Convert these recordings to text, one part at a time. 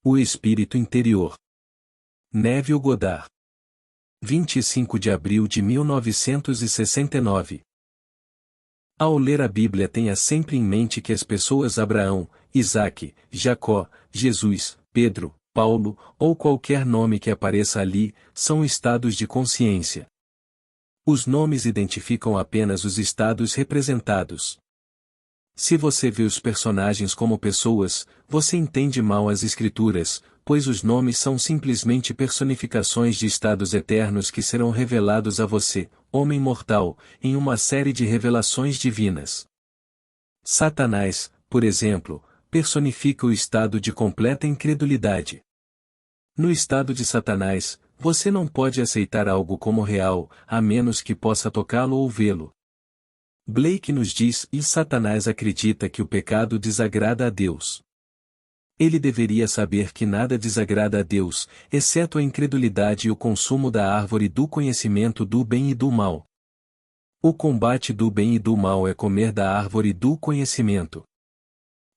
O espírito interior. Neville Goddard. 25 de abril de 1969. Ao ler a Bíblia, tenha sempre em mente que as pessoas Abraão, Isaque, Jacó, Jesus, Pedro, Paulo, ou qualquer nome que apareça ali, são estados de consciência. Os nomes identificam apenas os estados representados. Se você vê os personagens como pessoas, você entende mal as Escrituras, pois os nomes são simplesmente personificações de estados eternos que serão revelados a você, homem mortal, em uma série de revelações divinas. Satanás, por exemplo, personifica o estado de completa incredulidade. No estado de Satanás, você não pode aceitar algo como real, a menos que possa tocá-lo ou vê-lo. Blake nos diz: e Satanás acredita que o pecado desagrada a Deus. Ele deveria saber que nada desagrada a Deus, exceto a incredulidade e o consumo da árvore do conhecimento do bem e do mal. O combate do bem e do mal é comer da árvore do conhecimento.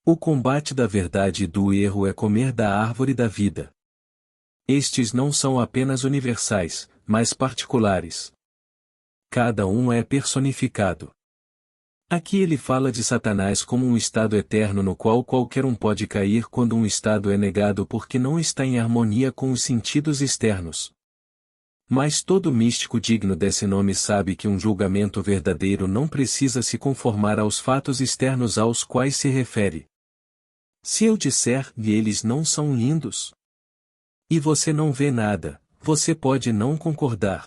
O combate da verdade e do erro é comer da árvore da vida. Estes não são apenas universais, mas particulares. Cada um é personificado. Aqui ele fala de Satanás como um estado eterno no qual qualquer um pode cair quando um estado é negado porque não está em harmonia com os sentidos externos. Mas todo místico digno desse nome sabe que um julgamento verdadeiro não precisa se conformar aos fatos externos aos quais se refere. Se eu disser e eles não são lindos, e você não vê nada, você pode não concordar.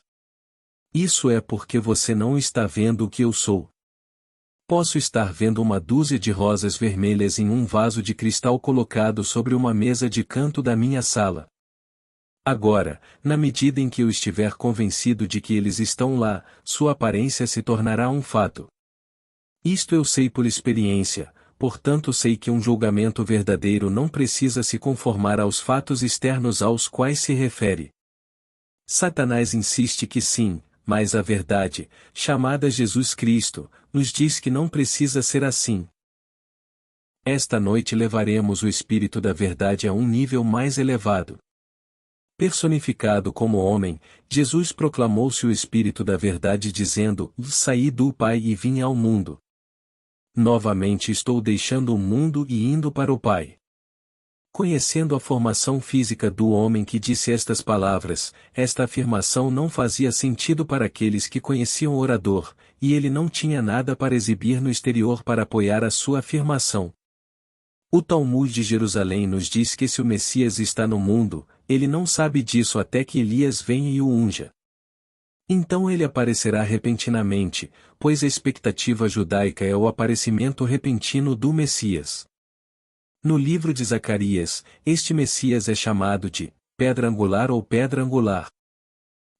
Isso é porque você não está vendo o que eu sou. Posso estar vendo uma dúzia de rosas vermelhas em um vaso de cristal colocado sobre uma mesa de canto da minha sala. Agora, na medida em que eu estiver convencido de que eles estão lá, sua aparência se tornará um fato. Isto eu sei por experiência, portanto sei que um julgamento verdadeiro não precisa se conformar aos fatos externos aos quais se refere. Satanás insiste que sim, mas a verdade, chamada Jesus Cristo, nos diz que não precisa ser assim. Esta noite levaremos o Espírito da Verdade a um nível mais elevado. Personificado como homem, Jesus proclamou-se o Espírito da Verdade dizendo: saí do Pai e vim ao mundo. Novamente estou deixando o mundo e indo para o Pai. Conhecendo a formação física do homem que disse estas palavras, esta afirmação não fazia sentido para aqueles que conheciam o orador, e ele não tinha nada para exibir no exterior para apoiar a sua afirmação. O Talmud de Jerusalém nos diz que se o Messias está no mundo, ele não sabe disso até que Elias venha e o unja. Então ele aparecerá repentinamente, pois a expectativa judaica é o aparecimento repentino do Messias. No livro de Zacarias, este Messias é chamado de pedra angular ou pedra angular.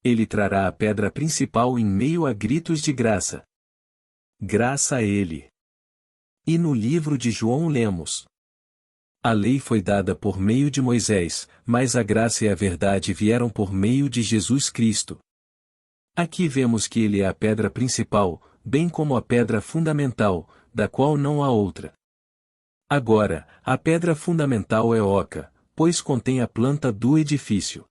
Ele trará a pedra principal em meio a gritos de graça. Graça a ele. E no livro de João lemos: a lei foi dada por meio de Moisés, mas a graça e a verdade vieram por meio de Jesus Cristo. Aqui vemos que ele é a pedra principal, bem como a pedra fundamental, da qual não há outra. Agora, a pedra fundamental é oca, pois contém a planta do edifício.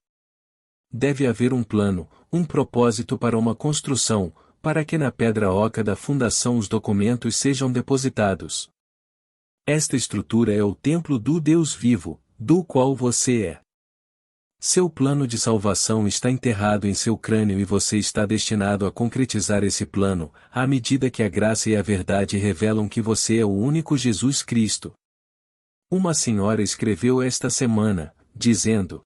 Deve haver um plano, um propósito para uma construção, para que na pedra oca da fundação os documentos sejam depositados. Esta estrutura é o templo do Deus vivo, do qual você é. Seu plano de salvação está enterrado em seu crânio e você está destinado a concretizar esse plano, à medida que a graça e a verdade revelam que você é o único Jesus Cristo. Uma senhora escreveu esta semana, dizendo: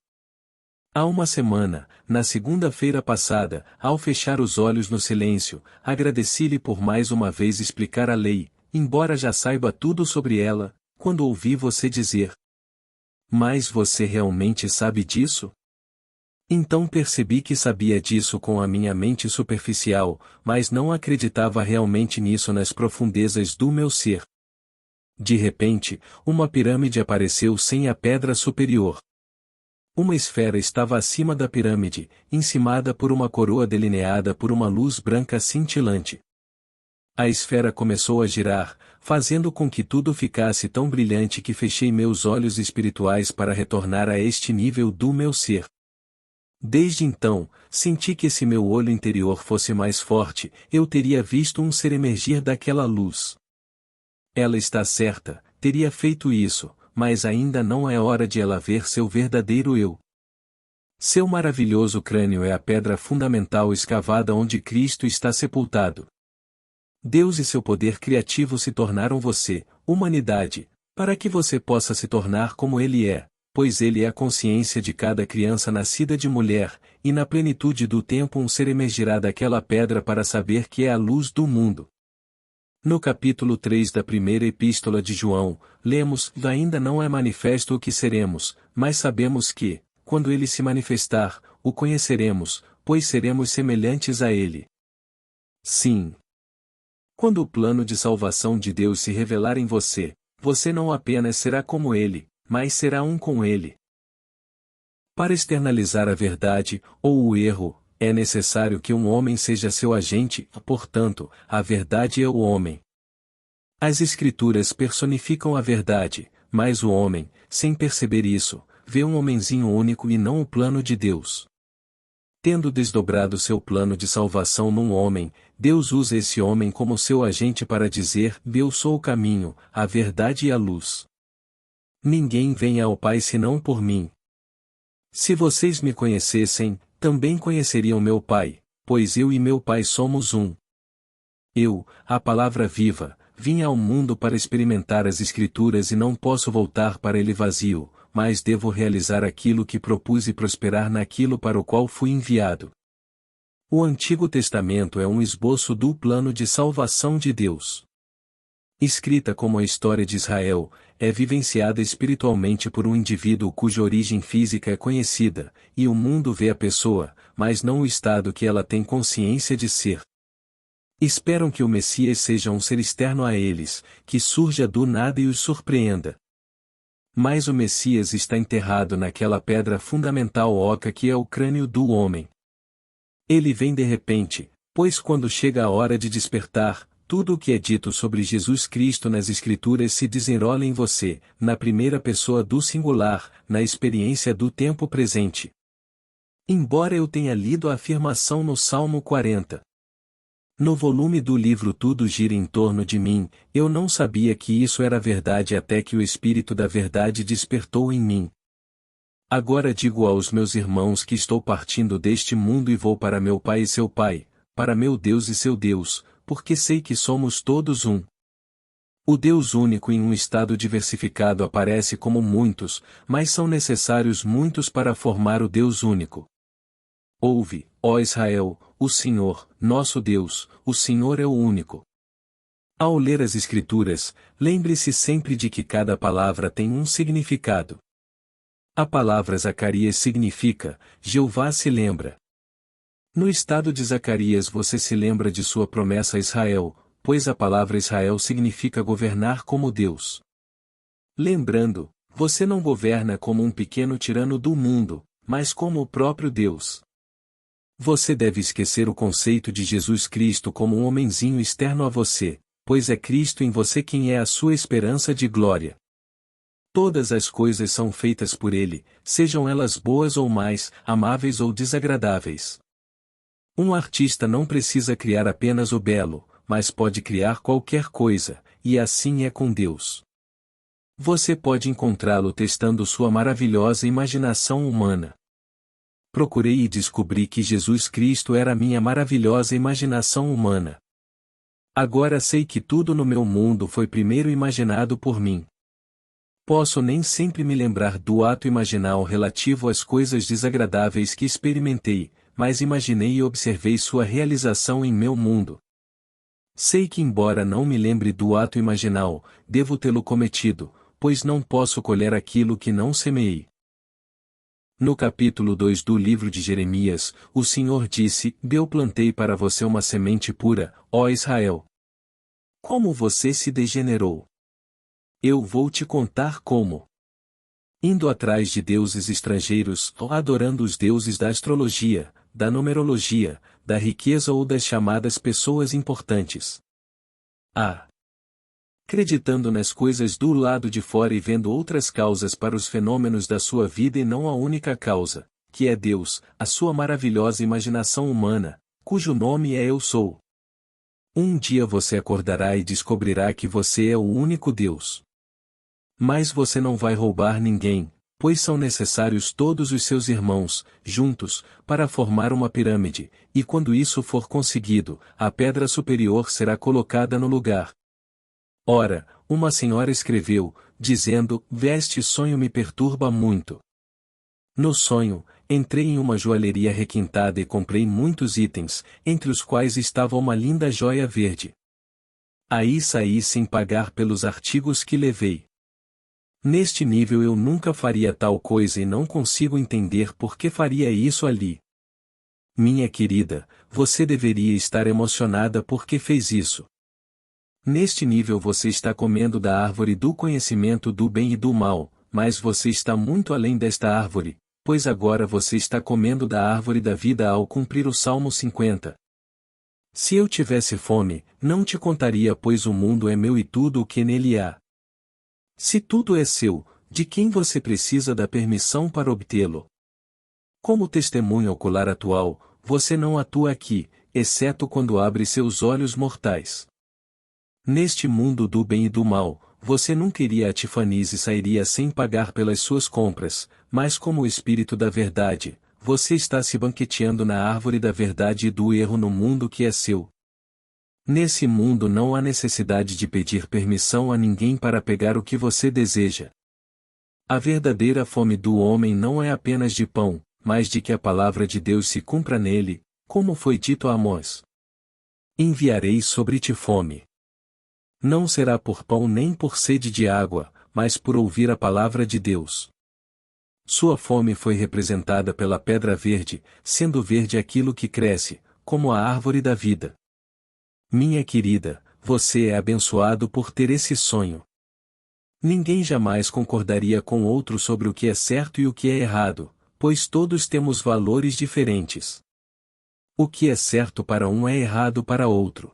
há uma semana, na segunda-feira passada, ao fechar os olhos no silêncio, agradeci-lhe por mais uma vez explicar a lei, embora já saiba tudo sobre ela, quando ouvi você dizer: mas você realmente sabe disso? Então percebi que sabia disso com a minha mente superficial, mas não acreditava realmente nisso nas profundezas do meu ser. De repente, uma pirâmide apareceu sem a pedra superior. Uma esfera estava acima da pirâmide, encimada por uma coroa delineada por uma luz branca cintilante. A esfera começou a girar, fazendo com que tudo ficasse tão brilhante que fechei meus olhos espirituais para retornar a este nível do meu ser. Desde então, senti que se meu olho interior fosse mais forte, eu teria visto um ser emergir daquela luz. Ela está certa, teria feito isso, mas ainda não é hora de ela ver seu verdadeiro eu. Seu maravilhoso crânio é a pedra fundamental escavada onde Cristo está sepultado. Deus e seu poder criativo se tornaram você, humanidade, para que você possa se tornar como Ele é, pois Ele é a consciência de cada criança nascida de mulher, e na plenitude do tempo um ser emergirá daquela pedra para saber que é a luz do mundo. No capítulo 3 da primeira epístola de João, lemos: ainda não é manifesto o que seremos, mas sabemos que, quando Ele se manifestar, o conheceremos, pois seremos semelhantes a Ele. Sim. Quando o plano de salvação de Deus se revelar em você, você não apenas será como Ele, mas será um com Ele. Para externalizar a verdade, ou o erro, é necessário que um homem seja seu agente, portanto, a verdade é o homem. As Escrituras personificam a verdade, mas o homem, sem perceber isso, vê um homenzinho único e não o plano de Deus. Tendo desdobrado seu plano de salvação num homem, Deus usa esse homem como seu agente para dizer: eu sou o caminho, a verdade e a luz. Ninguém vem ao Pai senão por mim. Se vocês me conhecessem, também conheceriam meu Pai, pois eu e meu Pai somos um. Eu, a palavra viva, vim ao mundo para experimentar as Escrituras e não posso voltar para ele vazio, mas devo realizar aquilo que propus e prosperar naquilo para o qual fui enviado. O Antigo Testamento é um esboço do plano de salvação de Deus. Escrita como a história de Israel, é vivenciada espiritualmente por um indivíduo cuja origem física é conhecida, e o mundo vê a pessoa, mas não o estado que ela tem consciência de ser. Esperam que o Messias seja um ser externo a eles, que surja do nada e os surpreenda. Mas o Messias está enterrado naquela pedra fundamental oca que é o crânio do homem. Ele vem de repente, pois quando chega a hora de despertar, tudo o que é dito sobre Jesus Cristo nas Escrituras se desenrola em você, na primeira pessoa do singular, na experiência do tempo presente. Embora eu tenha lido a afirmação no Salmo 40. No volume do livro Tudo Gira em Torno de Mim, eu não sabia que isso era verdade até que o Espírito da Verdade despertou em mim. Agora digo aos meus irmãos que estou partindo deste mundo e vou para meu Pai e seu Pai, para meu Deus e seu Deus, porque sei que somos todos um. O Deus único em um estado diversificado aparece como muitos, mas são necessários muitos para formar o Deus único. Ouve, ó Israel, o Senhor, nosso Deus, o Senhor é o único. Ao ler as Escrituras, lembre-se sempre de que cada palavra tem um significado. A palavra Zacarias significa: Jeová se lembra. No estado de Zacarias você se lembra de sua promessa a Israel, pois a palavra Israel significa governar como Deus. Lembrando, você não governa como um pequeno tirano do mundo, mas como o próprio Deus. Você deve esquecer o conceito de Jesus Cristo como um homenzinho externo a você, pois é Cristo em você quem é a sua esperança de glória. Todas as coisas são feitas por Ele, sejam elas boas ou más, amáveis ou desagradáveis. Um artista não precisa criar apenas o belo, mas pode criar qualquer coisa, e assim é com Deus. Você pode encontrá-lo testando sua maravilhosa imaginação humana. Procurei e descobri que Jesus Cristo era a minha maravilhosa imaginação humana. Agora sei que tudo no meu mundo foi primeiro imaginado por mim. Posso nem sempre me lembrar do ato imaginal relativo às coisas desagradáveis que experimentei, mas imaginei e observei sua realização em meu mundo. Sei que embora não me lembre do ato imaginal, devo tê-lo cometido, pois não posso colher aquilo que não semeei. No capítulo 2 do livro de Jeremias, o Senhor disse: Eu plantei para você uma semente pura, ó Israel. Como você se degenerou? Eu vou te contar como. Indo atrás de deuses estrangeiros, adorando os deuses da astrologia, da numerologia, da riqueza ou das chamadas pessoas importantes. Ah! Acreditando nas coisas do lado de fora e vendo outras causas para os fenômenos da sua vida e não a única causa, que é Deus, a sua maravilhosa imaginação humana, cujo nome é Eu Sou. Um dia você acordará e descobrirá que você é o único Deus. Mas você não vai roubar ninguém, pois são necessários todos os seus irmãos, juntos, para formar uma pirâmide, e quando isso for conseguido, a pedra superior será colocada no lugar. Ora, uma senhora escreveu, dizendo: "Este sonho me perturba muito. No sonho, entrei em uma joalheria requintada e comprei muitos itens, entre os quais estava uma linda joia verde. Aí saí sem pagar pelos artigos que levei. Neste nível eu nunca faria tal coisa e não consigo entender por que faria isso ali. Minha querida, você deveria estar emocionada porque fez isso. Neste nível você está comendo da árvore do conhecimento do bem e do mal, mas você está muito além desta árvore, pois agora você está comendo da árvore da vida ao cumprir o Salmo 50. Se eu tivesse fome, não te contaria, pois o mundo é meu e tudo o que nele há. Se tudo é seu, de quem você precisa da permissão para obtê-lo? Como testemunho ocular atual, você não atua aqui, exceto quando abre seus olhos mortais. Neste mundo do bem e do mal, você nunca iria a Tiffany's e sairia sem pagar pelas suas compras, mas como o Espírito da Verdade, você está se banqueteando na árvore da verdade e do erro no mundo que é seu. Nesse mundo não há necessidade de pedir permissão a ninguém para pegar o que você deseja. A verdadeira fome do homem não é apenas de pão, mas de que a palavra de Deus se cumpra nele, como foi dito a Amós. Enviarei sobre ti fome. Não será por pão nem por sede de água, mas por ouvir a palavra de Deus. Sua fome foi representada pela pedra verde, sendo verde aquilo que cresce, como a árvore da vida. Minha querida, você é abençoado por ter esse sonho. Ninguém jamais concordaria com outro sobre o que é certo e o que é errado, pois todos temos valores diferentes. O que é certo para um é errado para outro.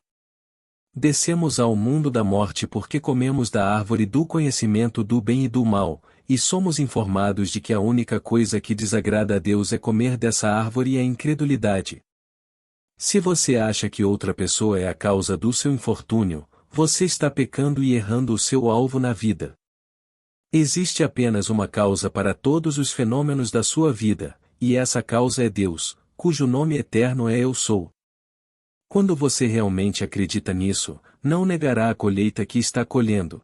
Descemos ao mundo da morte porque comemos da árvore do conhecimento do bem e do mal, e somos informados de que a única coisa que desagrada a Deus é comer dessa árvore e a incredulidade. Se você acha que outra pessoa é a causa do seu infortúnio, você está pecando e errando o seu alvo na vida. Existe apenas uma causa para todos os fenômenos da sua vida, e essa causa é Deus, cujo nome eterno é Eu Sou. Quando você realmente acredita nisso, não negará a colheita que está colhendo.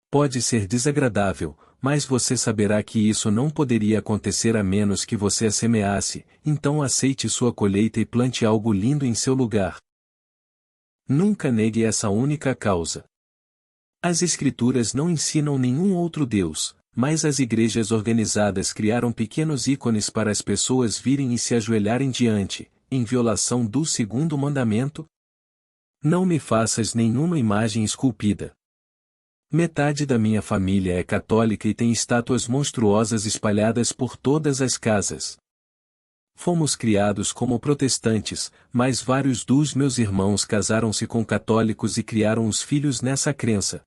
Pode ser desagradável, mas você saberá que isso não poderia acontecer a menos que você a semeasse, então aceite sua colheita e plante algo lindo em seu lugar. Nunca negue essa única causa. As Escrituras não ensinam nenhum outro Deus, mas as igrejas organizadas criaram pequenos ícones para as pessoas virem e se ajoelharem diante, em violação do segundo mandamento? Não me faças nenhuma imagem esculpida. Metade da minha família é católica e tem estátuas monstruosas espalhadas por todas as casas. Fomos criados como protestantes, mas vários dos meus irmãos casaram-se com católicos e criaram os filhos nessa crença.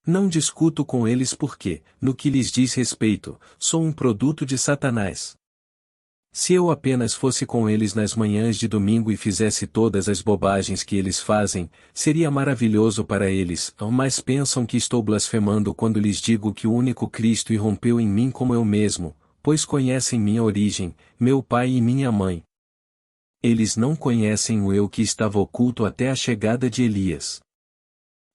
Não discuto com eles porque, no que lhes diz respeito, sou um produto de Satanás. Se eu apenas fosse com eles nas manhãs de domingo e fizesse todas as bobagens que eles fazem, seria maravilhoso para eles, mas pensam que estou blasfemando quando lhes digo que o único Cristo irrompeu em mim como eu mesmo, pois conhecem minha origem, meu pai e minha mãe. Eles não conhecem o eu que estava oculto até a chegada de Elias.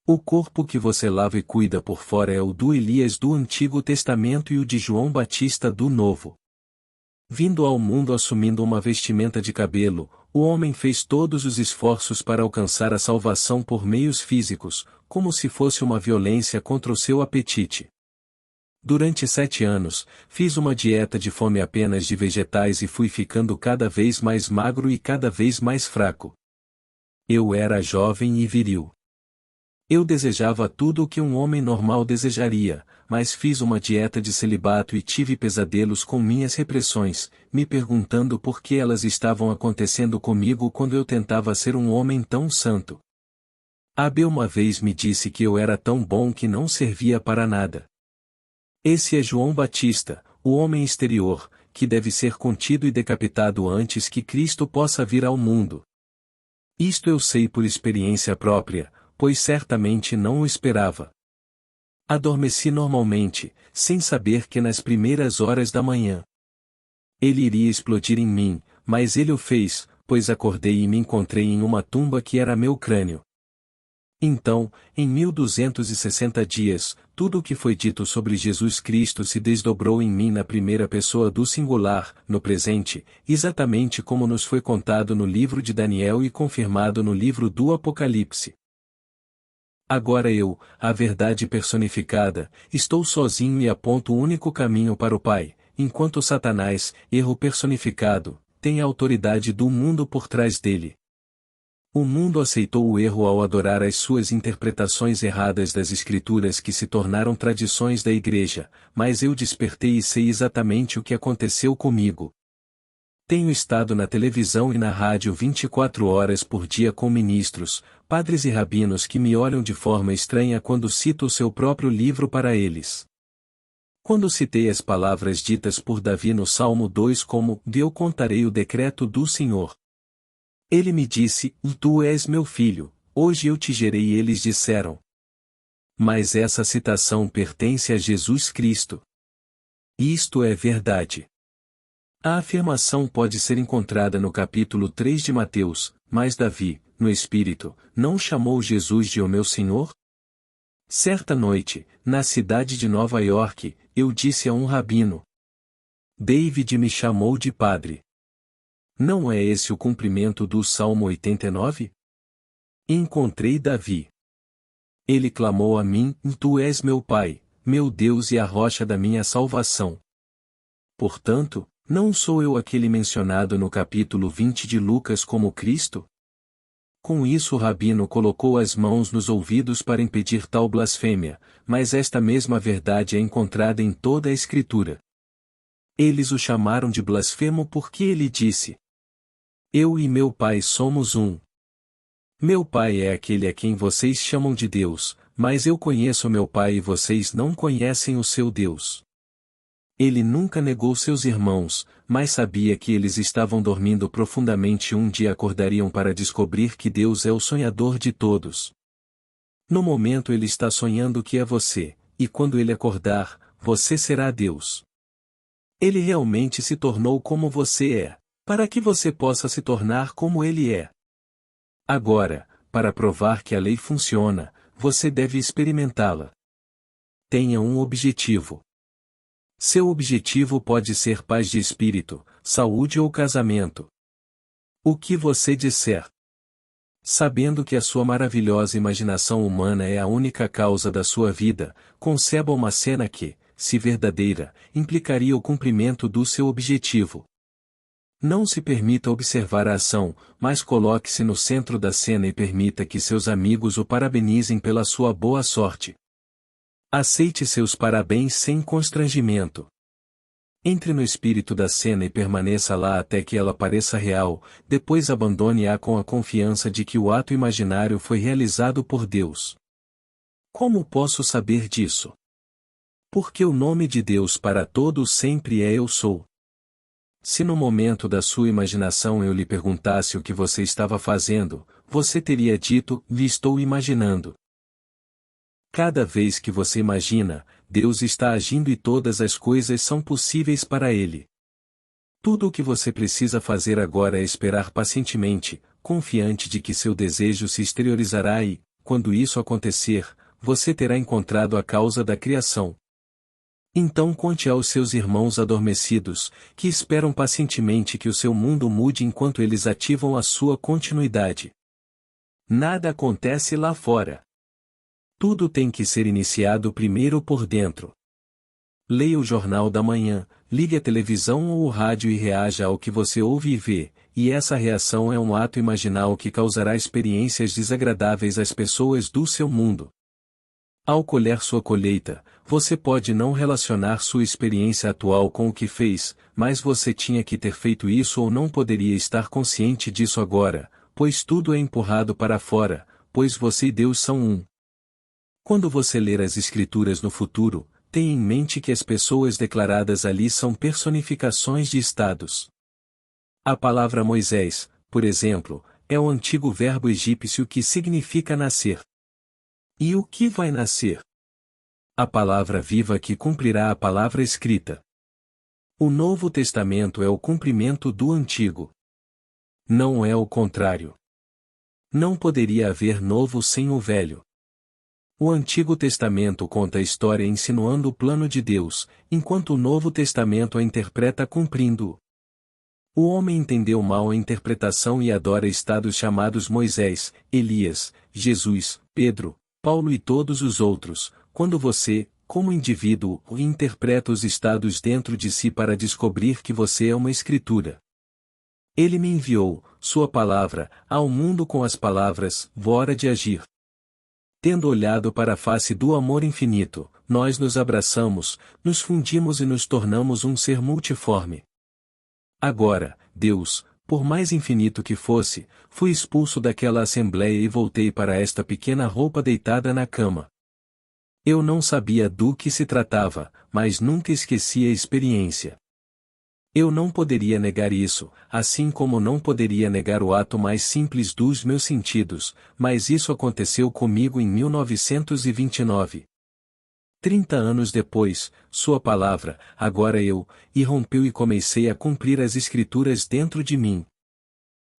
O corpo que você lava e cuida por fora é o do Elias do Antigo Testamento e o de João Batista do Novo. Vindo ao mundo assumindo uma vestimenta de cabelo, o homem fez todos os esforços para alcançar a salvação por meios físicos, como se fosse uma violência contra o seu apetite. Durante 7 anos, fiz uma dieta de fome apenas de vegetais e fui ficando cada vez mais magro e cada vez mais fraco. Eu era jovem e viril. Eu desejava tudo o que um homem normal desejaria, mas fiz uma dieta de celibato e tive pesadelos com minhas repressões, me perguntando por que elas estavam acontecendo comigo quando eu tentava ser um homem tão santo. Abel uma vez me disse que eu era tão bom que não servia para nada. Esse é João Batista, o homem exterior, que deve ser contido e decapitado antes que Cristo possa vir ao mundo. Isto eu sei por experiência própria, pois certamente não o esperava. Adormeci normalmente, sem saber que nas primeiras horas da manhã ele iria explodir em mim, mas ele o fez, pois acordei e me encontrei em uma tumba que era meu crânio. Então, em 1260 dias, tudo o que foi dito sobre Jesus Cristo se desdobrou em mim na primeira pessoa do singular, no presente, exatamente como nos foi contado no livro de Daniel e confirmado no livro do Apocalipse. Agora eu, a verdade personificada, estou sozinho e aponto o único caminho para o Pai, enquanto Satanás, erro personificado, tem a autoridade do mundo por trás dele. O mundo aceitou o erro ao adorar as suas interpretações erradas das Escrituras que se tornaram tradições da Igreja, mas eu despertei e sei exatamente o que aconteceu comigo. Tenho estado na televisão e na rádio 24 horas por dia com ministros, padres e rabinos que me olham de forma estranha quando cito o seu próprio livro para eles. Quando citei as palavras ditas por Davi no Salmo 2 como, eu contarei o decreto do Senhor. Ele me disse, tu és meu filho, hoje eu te gerei e eles disseram. Mas essa citação pertence a Jesus Cristo. Isto é verdade. A afirmação pode ser encontrada no capítulo 3 de Mateus, mas Davi, no Espírito, não chamou Jesus de o meu Senhor? Certa noite, na cidade de Nova York, eu disse a um rabino. David me chamou de padre. Não é esse o cumprimento do Salmo 89? Encontrei Davi. Ele clamou a mim, tu és meu Pai, meu Deus e a rocha da minha salvação. Portanto, não sou eu aquele mencionado no capítulo 20 de Lucas como Cristo? Com isso o rabino colocou as mãos nos ouvidos para impedir tal blasfêmia, mas esta mesma verdade é encontrada em toda a Escritura. Eles o chamaram de blasfemo porque ele disse: eu e meu Pai somos um. Meu Pai é aquele a quem vocês chamam de Deus, mas eu conheço meu Pai e vocês não conhecem o seu Deus. Ele nunca negou seus irmãos, mas sabia que eles estavam dormindo profundamente e um dia acordariam para descobrir que Deus é o sonhador de todos. No momento ele está sonhando que é você, e quando ele acordar, você será Deus. Ele realmente se tornou como você é, para que você possa se tornar como ele é. Agora, para provar que a lei funciona, você deve experimentá-la. Tenha um objetivo. Seu objetivo pode ser paz de espírito, saúde ou casamento. O que você disser. Sabendo que a sua maravilhosa imaginação humana é a única causa da sua vida, conceba uma cena que, se verdadeira, implicaria o cumprimento do seu objetivo. Não se permita observar a ação, mas coloque-se no centro da cena e permita que seus amigos o parabenizem pela sua boa sorte. Aceite seus parabéns sem constrangimento. Entre no espírito da cena e permaneça lá até que ela pareça real, depois abandone-a com a confiança de que o ato imaginário foi realizado por Deus. Como posso saber disso? Porque o nome de Deus para todos sempre é Eu Sou. Se no momento da sua imaginação eu lhe perguntasse o que você estava fazendo, você teria dito, lhe estou imaginando. Cada vez que você imagina, Deus está agindo e todas as coisas são possíveis para Ele. Tudo o que você precisa fazer agora é esperar pacientemente, confiante de que seu desejo se exteriorizará e, quando isso acontecer, você terá encontrado a causa da criação. Então conte aos seus irmãos adormecidos, que esperam pacientemente que o seu mundo mude enquanto eles ativam a sua continuidade. Nada acontece lá fora. Tudo tem que ser iniciado primeiro por dentro. Leia o jornal da manhã, ligue a televisão ou o rádio e reaja ao que você ouve e vê, e essa reação é um ato imaginal que causará experiências desagradáveis às pessoas do seu mundo. Ao colher sua colheita, você pode não relacionar sua experiência atual com o que fez, mas você tinha que ter feito isso ou não poderia estar consciente disso agora, pois tudo é empurrado para fora, pois você e Deus são um. Quando você ler as Escrituras no futuro, tenha em mente que as pessoas declaradas ali são personificações de estados. A palavra Moisés, por exemplo, é o antigo verbo egípcio que significa nascer. E o que vai nascer? A palavra viva que cumprirá a palavra escrita. O Novo Testamento é o cumprimento do Antigo. Não é o contrário. Não poderia haver novo sem o velho. O Antigo Testamento conta a história insinuando o plano de Deus, enquanto o Novo Testamento a interpreta cumprindo-o. O homem entendeu mal a interpretação e adora estados chamados Moisés, Elias, Jesus, Pedro, Paulo e todos os outros, quando você, como indivíduo, interpreta os estados dentro de si para descobrir que você é uma escritura. Ele me enviou, sua palavra, ao mundo com as palavras, hora de agir. Tendo olhado para a face do amor infinito, nós nos abraçamos, nos fundimos e nos tornamos um ser multiforme. Agora, Deus, por mais infinito que fosse, fui expulso daquela assembleia e voltei para esta pequena roupa deitada na cama. Eu não sabia do que se tratava, mas nunca esqueci a experiência. Eu não poderia negar isso, assim como não poderia negar o ato mais simples dos meus sentidos, mas isso aconteceu comigo em 1929. 30 anos depois, sua palavra, agora eu, irrompeu e comecei a cumprir as Escrituras dentro de mim.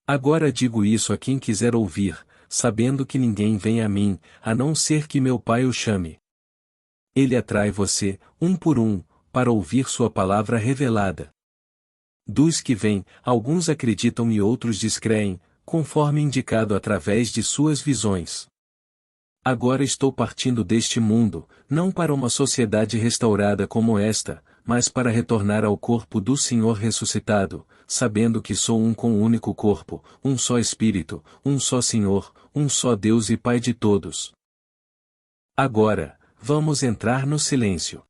Agora digo isso a quem quiser ouvir, sabendo que ninguém vem a mim, a não ser que meu Pai o chame. Ele atrai você, um por um, para ouvir sua palavra revelada. Dos que vêm, alguns acreditam e outros descreem, conforme indicado através de suas visões. Agora estou partindo deste mundo, não para uma sociedade restaurada como esta, mas para retornar ao corpo do Senhor ressuscitado, sabendo que sou um com um único corpo, um só Espírito, um só Senhor, um só Deus e Pai de todos. Agora, vamos entrar no silêncio.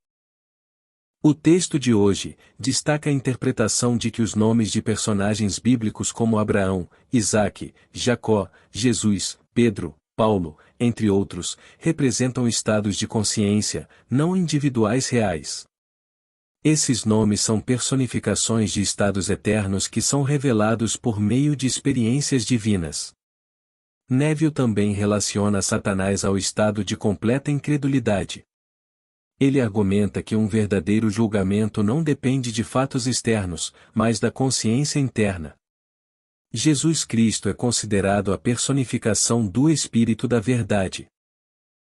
O texto de hoje destaca a interpretação de que os nomes de personagens bíblicos como Abraão, Isaque, Jacó, Jesus, Pedro, Paulo, entre outros, representam estados de consciência, não individuais reais. Esses nomes são personificações de estados eternos que são revelados por meio de experiências divinas. Neville também relaciona Satanás ao estado de completa incredulidade. Ele argumenta que um verdadeiro julgamento não depende de fatos externos, mas da consciência interna. Jesus Cristo é considerado a personificação do Espírito da Verdade.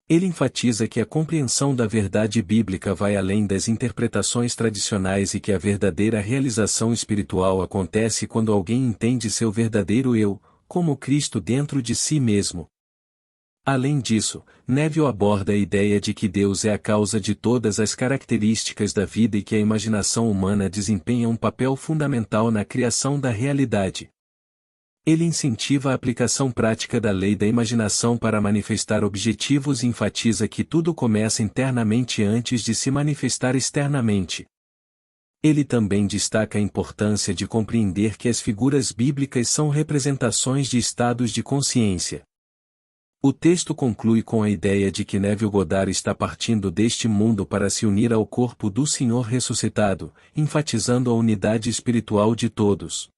Ele enfatiza que a compreensão da verdade bíblica vai além das interpretações tradicionais e que a verdadeira realização espiritual acontece quando alguém entende seu verdadeiro eu, como Cristo dentro de si mesmo. Além disso, Neville aborda a ideia de que Deus é a causa de todas as características da vida e que a imaginação humana desempenha um papel fundamental na criação da realidade. Ele incentiva a aplicação prática da lei da imaginação para manifestar objetivos e enfatiza que tudo começa internamente antes de se manifestar externamente. Ele também destaca a importância de compreender que as figuras bíblicas são representações de estados de consciência. O texto conclui com a ideia de que Neville Goddard está partindo deste mundo para se unir ao corpo do Senhor ressuscitado, enfatizando a unidade espiritual de todos.